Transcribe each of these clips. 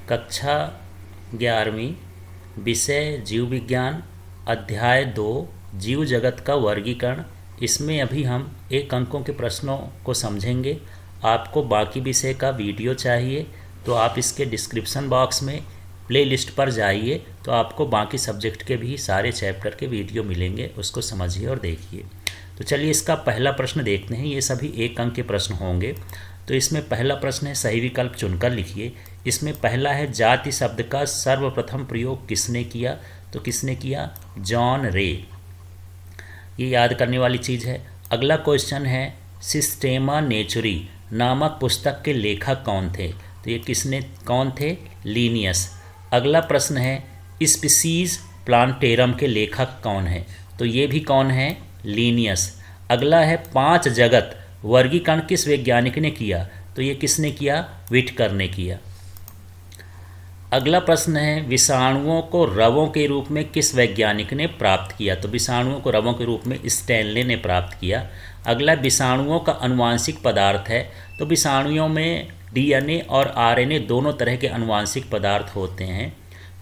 कक्षा 11वीं, विषय जीव विज्ञान, अध्याय 2, जीव जगत का वर्गीकरण। इसमें अभी हम 1 अंकों के प्रश्नों को समझेंगे। आपको बाकी विषय का वीडियो चाहिए तो आप इसके डिस्क्रिप्शन बॉक्स में प्लेलिस्ट पर जाइए, तो आपको बाकी सब्जेक्ट के भी सारे चैप्टर के वीडियो मिलेंगे, उसको समझिए और देखिए। तो चलिए इसका पहला प्रश्न देखते हैं। ये सभी 1 अंक के प्रश्न होंगे। तो इसमें पहला प्रश्न है, सही विकल्प चुनकर लिखिए। इसमें पहला है, जाति शब्द का सर्वप्रथम प्रयोग किसने किया? तो किसने किया? जॉन रे। ये याद करने वाली चीज़ है। अगला क्वेश्चन है, सिस्टेमा नेचुरी नामक पुस्तक के लेखक कौन थे? तो ये कौन थे? लीनियस। अगला प्रश्न है, स्पीसीज प्लांटेरम के लेखक कौन है? तो ये भी कौन है? लीनियस। अगला है, 5 जगत वर्गीकरण किस वैज्ञानिक ने किया? तो ये किसने किया? व्हिटकर ने किया। अगला प्रश्न है, विषाणुओं को रवों के रूप में किस वैज्ञानिक ने प्राप्त किया? तो विषाणुओं को रवों के रूप में स्टैनले ने प्राप्त किया। अगला, विषाणुओं का आनुवांशिक पदार्थ है। तो विषाणुओं में डीएनए और आरएनए दोनों तरह के आनुवांशिक पदार्थ होते हैं।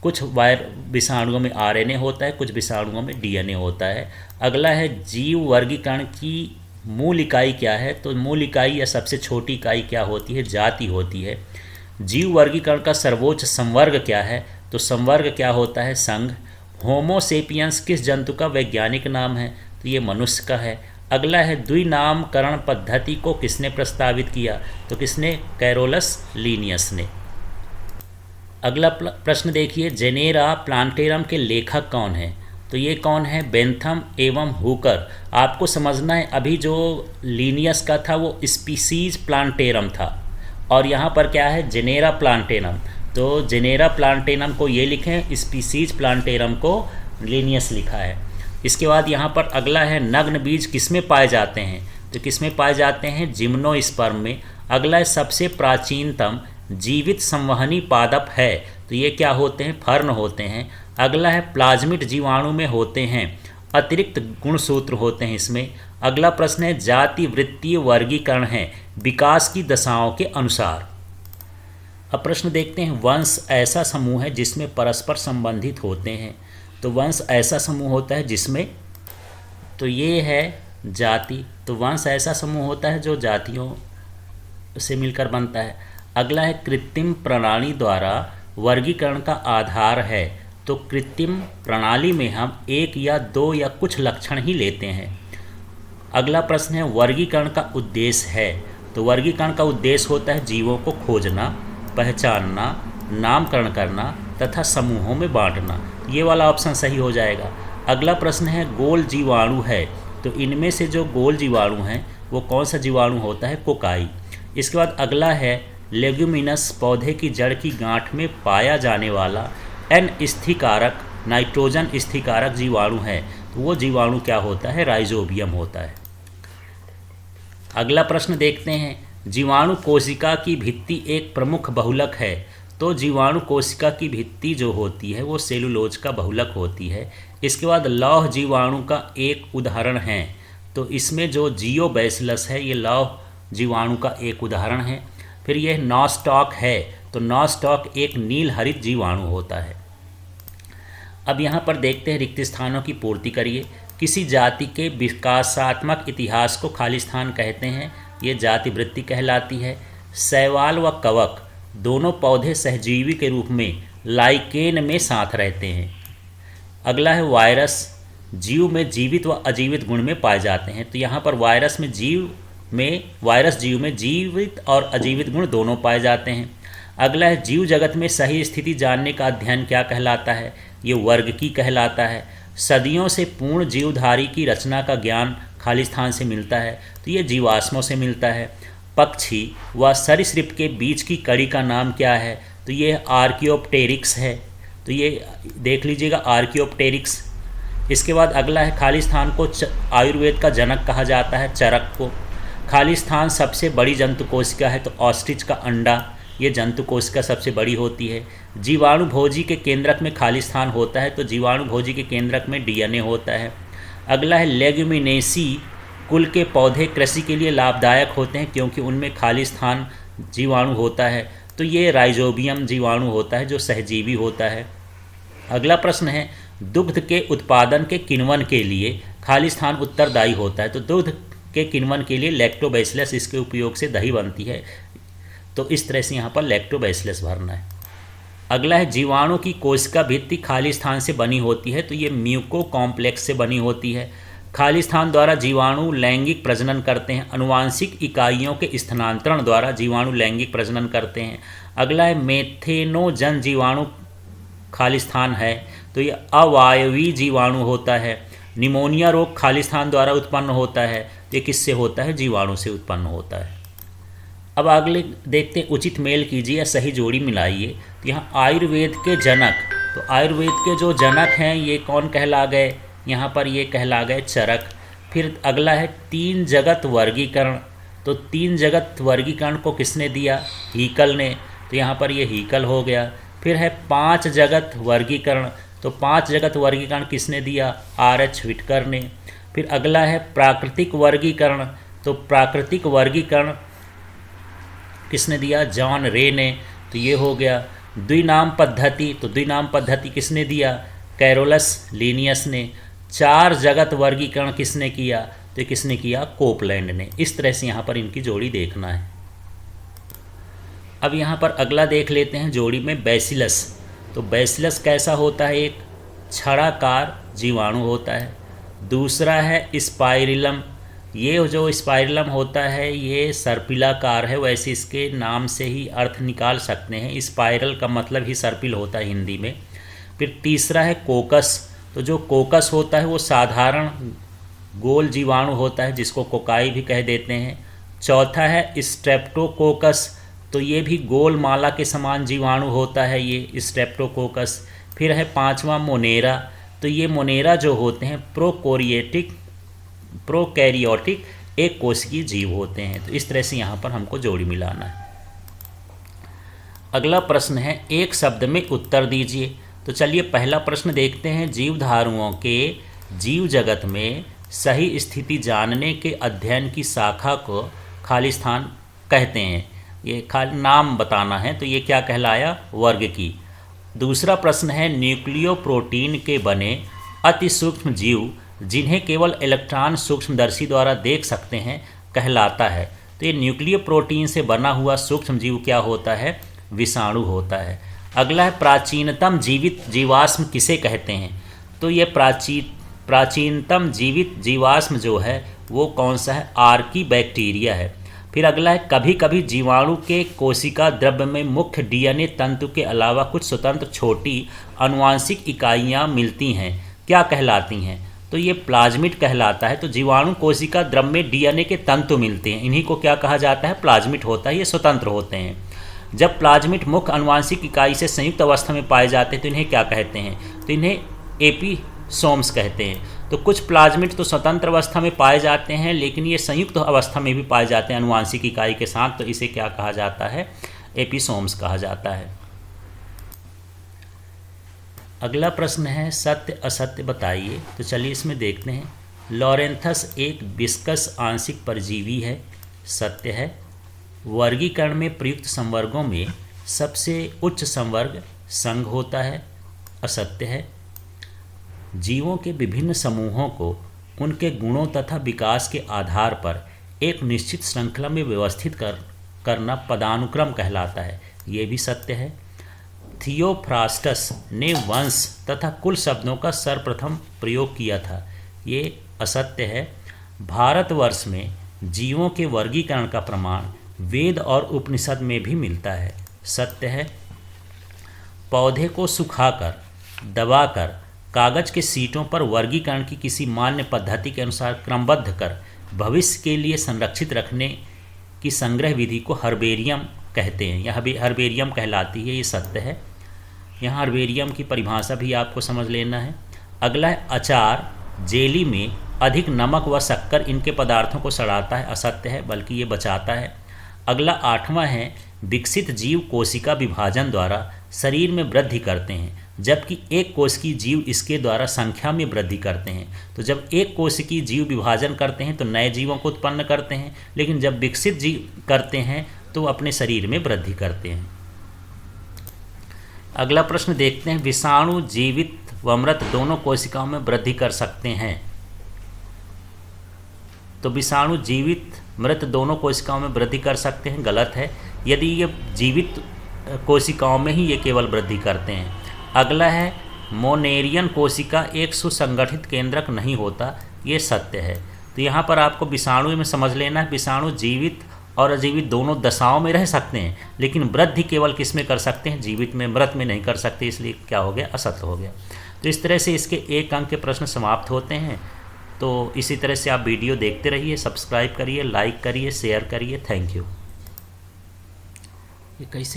कुछ विषाणुओं में आरएनए होता है, कुछ विषाणुओं में डीएनए होता है। अगला है, जीव वर्गीकरण की मूल इकाई क्या है? तो मूल इकाई या सबसे छोटी इकाई क्या होती है? जाति होती है। जीव वर्गीकरण का सर्वोच्च संवर्ग क्या है? तो संवर्ग क्या होता है? संघ। होमो सेपियंस किस जंतु का वैज्ञानिक नाम है? तो ये मनुष्य का है। अगला है, द्विनामकरण पद्धति को किसने प्रस्तावित किया? तो किसने? कैरोलस लीनियस ने। अगला प्रश्न देखिए, जेनेरा प्लांटेरम के लेखक कौन है? तो ये कौन है? बेंथम एवं हुकर। आपको समझना है, अभी जो लीनियस का था वो स्पीसीज प्लांटेरम था, और यहाँ पर क्या है? Genera plantarum. तो जेनेरा प्लांटेरम को ये लिखें, स्पीसीज प्लांटेरम को लीनियस लिखा है। इसके बाद यहाँ पर अगला है, नग्न बीज किसमें पाए जाते हैं? तो किसमें पाए जाते हैं? जिम्नोस्पर्म में। अगला है, सबसे प्राचीनतम जीवित संवहनी पादप है। तो ये क्या होते हैं? फर्न होते हैं। अगला है, प्लाज्मिड जीवाणु में होते हैं, अतिरिक्त गुणसूत्र होते हैं इसमें। अगला प्रश्न है, जाति वृत्तीय वर्गीकरण है विकास की दशाओं के अनुसार। अब प्रश्न देखते हैं, वंश ऐसा समूह है जिसमें परस्पर संबंधित होते हैं। तो वंश ऐसा समूह होता है जिसमें, तो ये है जाति। तो वंश ऐसा समूह होता है जो जातियों से मिलकर बनता है। अगला है, कृत्रिम प्रणाली द्वारा वर्गीकरण का आधार है। तो कृत्रिम प्रणाली में हम 1 या 2 या कुछ लक्षण ही लेते हैं। अगला प्रश्न है, वर्गीकरण का उद्देश्य है। तो वर्गीकरण का उद्देश्य होता है जीवों को खोजना, पहचानना, नामकरण करना तथा समूहों में बांटना। ये वाला ऑप्शन सही हो जाएगा। अगला प्रश्न है, गोल जीवाणु है। तो इनमें से जो गोल जीवाणु हैं वो कौन सा जीवाणु होता है? कोकाई। इसके बाद अगला है, लेग्यूमिनस पौधे की जड़ की गांठ में पाया जाने वाला एन स्थिकारक नाइट्रोजन स्थिकारक जीवाणु है। तो वो जीवाणु क्या होता है? राइजोबियम होता है। अगला प्रश्न देखते हैं, जीवाणु कोशिका की भित्ति एक प्रमुख बहुलक है। तो जीवाणु कोशिका की भित्ति जो होती है वो सेलुलोज का बहुलक होती है। इसके बाद लौह जीवाणु का एक उदाहरण है। तो इसमें जो जियोबैसिलस है ये लौह जीवाणु का एक उदाहरण है। फिर यह नॉस्टॉक है। तो नॉस्टॉक एक नील हरित जीवाणु होता है। अब यहाँ पर देखते हैं, रिक्त स्थानों की पूर्ति करिए। किसी जाति के विकासात्मक इतिहास को खाली स्थान कहते हैं, ये जाति वृत्ति कहलाती है। शैवाल व कवक दोनों पौधे सहजीवी के रूप में लाइकेन में साथ रहते हैं। अगला है, वायरस जीव में जीवित व अजीवित गुण में पाए जाते हैं। तो यहाँ पर वायरस जीव में जीवित और अजीवित गुण दोनों पाए जाते हैं। अगला है, जीव जगत में सही स्थिति जानने का अध्ययन क्या कहलाता है? ये वर्ग की कहलाता है। सदियों से पूर्ण जीवधारी की रचना का ज्ञान खाली स्थान से मिलता है। तो ये जीवाश्मों से मिलता है। पक्षी व सरीसृप के बीच की कड़ी का नाम क्या है? तो ये आर्कियोप्टेरिक्स है। तो ये देख लीजिएगा, आर्कियोप्टेरिक्स। इसके बाद अगला है, खाली स्थान को आयुर्वेद का जनक कहा जाता है, चरक को। खाली स्थान सबसे बड़ी जंतु कोशिका है। तो ऑस्ट्रिच का अंडा ये जंतु कोशिका सबसे बड़ी होती है। जीवाणु भोजी के केंद्रक में खाली स्थान होता है। तो जीवाणु भोजी के केंद्रक में डीएनए होता है। अगला है, लेग्यूमिनेसी कुल के पौधे कृषि के लिए लाभदायक होते हैं क्योंकि उनमें खाली स्थान जीवाणु होता है। तो ये राइजोबियम जीवाणु होता है जो सहजीवी होता है। अगला प्रश्न है, दुग्ध के उत्पादन के किण्वन के लिए खाली स्थान उत्तरदायी होता है। तो दुग्ध के किण्वन के लिए लैक्टोबैसिलस, इसके उपयोग से दही बनती है, तो इस तरह से यहाँ पर लैक्टोबैसिलस भरना है। अगला है, जीवाणु की कोशिका भित्ति खाली स्थान से बनी होती है। तो ये म्यूको कॉम्प्लेक्स से बनी होती है। खाली स्थान द्वारा जीवाणु लैंगिक प्रजनन करते हैं। अनुवांशिक इकाइयों के स्थानांतरण द्वारा जीवाणु लैंगिक प्रजनन करते हैं। अगला है, मेथेनोजन जीवाणु खाली स्थान है, तो ये अवायवीय जीवाणु होता है। निमोनिया रोग खाली स्थान द्वारा उत्पन्न होता है, तो ये किससे होता है? जीवाणु से उत्पन्न होता है। अब अगले देखते हैं, उचित मेल कीजिए या सही जोड़ी मिलाइए। तो यहाँ आयुर्वेद के जनक, तो आयुर्वेद के जो जनक हैं ये कौन कहला गए? यहाँ पर ये कहला गए चरक। फिर अगला है, तीन जगत वर्गीकरण। तो तीन जगत वर्गीकरण को किसने दिया? हीकल ने, तो यहाँ पर ये हीकल हो गया। फिर है पांच जगत वर्गीकरण। तो पांच जगत वर्गीकरण किसने दिया? आर.एच. व्हिटकर ने। फिर अगला है प्राकृतिक वर्गीकरण। तो प्राकृतिक वर्गीकरण किसने दिया? जॉन रे ने, तो ये हो गया। द्विनाम पद्धति, तो द्विनाम पद्धति किसने दिया? कैरोलस लीनियस ने। चार जगत वर्गीकरण किसने किया? तो किसने किया? कोपलैंड ने। इस तरह से यहाँ पर इनकी जोड़ी देखना है। अब यहाँ पर अगला देख लेते हैं जोड़ी में बैसिलस। तो बैसिलस कैसा होता है? एक छड़ाकार जीवाणु होता है। दूसरा है स्पाइरिलम। ये जो स्पाइरिलम होता है ये सर्पिलाकार है, वैसे इसके नाम से ही अर्थ निकाल सकते हैं। स्पाइरल का मतलब ही सर्पिल होता है हिंदी में। फिर तीसरा है कोकस। तो जो कोकस होता है वो साधारण गोल जीवाणु होता है, जिसको कोकाई भी कह देते हैं। चौथा है स्ट्रेप्टोकोकस। तो ये भी गोल माला के समान जीवाणु होता है, ये स्ट्रेप्टोकोकस। फिर है पांचवा मोनेरा। तो ये मोनेरा जो होते हैं प्रोकैरियोटिक एक कोशिकीय जीव होते हैं। तो इस तरह से यहाँ पर हमको जोड़ी मिलाना है। अगला प्रश्न है, एक शब्द में उत्तर दीजिए। तो चलिए पहला प्रश्न देखते हैं। जीवधारुओं के जीव जगत में सही स्थिति जानने के अध्ययन की शाखा को खाली स्थान कहते हैं। ये खाली नाम बताना है, तो ये क्या कहलाया? वर्ग की। दूसरा प्रश्न है, न्यूक्लियो प्रोटीन के बने अति सूक्ष्म जीव जिन्हें केवल इलेक्ट्रॉन सूक्ष्मदर्शी द्वारा देख सकते हैं कहलाता है। तो ये न्यूक्लियो प्रोटीन से बना हुआ सूक्ष्म जीव क्या होता है? विषाणु होता है। अगला है, प्राचीनतम जीवित जीवाश्म किसे कहते हैं? तो ये प्राचीनतम जीवित जीवाश्म जो है वो कौन सा है? आर्की बैक्टीरिया है। फिर अगला है, कभी कभी जीवाणु के कोशिका द्रव्य में मुख्य डीएनए तंतु के अलावा कुछ स्वतंत्र छोटी आनुवांशिक इकाइयाँ मिलती हैं, क्या कहलाती हैं? तो ये प्लाज्मिड कहलाता है। तो जीवाणु कोशिका द्रव्य में डीएनए के तंतु मिलते हैं, इन्हीं को क्या कहा जाता है? प्लाज्मिड होता है। ये स्वतंत्र होते हैं। जब प्लाज्मिड मुख्य आनुवांशिक इकाई से संयुक्त अवस्था में पाए जाते हैं तो इन्हें क्या कहते हैं? तो इन्हें एपिसोम्स कहते हैं। तो कुछ प्लाज्मिड तो स्वतंत्र अवस्था में पाए जाते हैं, लेकिन ये संयुक्त अवस्था में भी पाए जाते हैं आनुवांशिक इकाई के साथ, तो इसे क्या कहा जाता है? एपिसोम्स कहा जाता है। अगला प्रश्न है, सत्य असत्य बताइए। तो चलिए इसमें देखते हैं। लॉरेंथस एक विस्कस आंशिक परजीवी है, सत्य है। वर्गीकरण में प्रयुक्त संवर्गों में सबसे उच्च संवर्ग संघ होता है, असत्य है। जीवों के विभिन्न समूहों को उनके गुणों तथा विकास के आधार पर एक निश्चित श्रृंखला में व्यवस्थित करना पदानुक्रम कहलाता है, ये भी सत्य है। थियोफ्रास्टस ने वंश तथा कुल शब्दों का सर्वप्रथम प्रयोग किया था, ये असत्य है। भारतवर्ष में जीवों के वर्गीकरण का प्रमाण वेद और उपनिषद में भी मिलता है, सत्य है। पौधे को सुखाकर दबाकर कागज के सीटों पर वर्गीकरण की किसी मान्य पद्धति के अनुसार क्रमबद्ध कर भविष्य के लिए संरक्षित रखने की संग्रह विधि को हर्बेरियम कहते हैं, यह भी हर्बेरियम कहलाती है, ये सत्य है। यहाँ हर्बेरियम की परिभाषा भी आपको समझ लेना है। अगला है, अचार जेली में अधिक नमक व शक्कर इनके पदार्थों को सड़ाता है, असत्य है, बल्कि ये बचाता है। अगला 8वां है, विकसित जीव कोशिका विभाजन द्वारा शरीर में वृद्धि करते हैं, जबकि एक कोशिकीय जीव इसके द्वारा संख्या में वृद्धि करते हैं। तो जब एक कोशिकीय जीव विभाजन करते हैं तो नए जीवों को उत्पन्न करते हैं, लेकिन जब विकसित जीव करते हैं तो अपने शरीर में वृद्धि करते हैं। अगला प्रश्न देखते हैं, विषाणु जीवित व मृत दोनों कोशिकाओं में वृद्धि कर सकते हैं। तो विषाणु जीवित मृत दोनों कोशिकाओं में वृद्धि कर सकते हैं, गलत है। यदि ये जीवित कोशिकाओं में ही ये केवल वृद्धि करते हैं। अगला है, मोनेरियन कोशिका एक सुसंगठित केंद्रक नहीं होता, ये सत्य है। तो यहाँ पर आपको विषाणु में समझ लेना है, विषाणु जीवित और अजीवित दोनों दशाओं में रह सकते हैं, लेकिन वृद्धि केवल किस में कर सकते हैं, जीवित में, मृत में नहीं कर सकते, इसलिए क्या हो गया, असत्य हो गया। तो इस तरह से इसके 1 अंक के प्रश्न समाप्त होते हैं। तो इसी तरह से आप वीडियो देखते रहिए, सब्सक्राइब करिए, लाइक करिए, शेयर करिए। Thank you. ये कैसे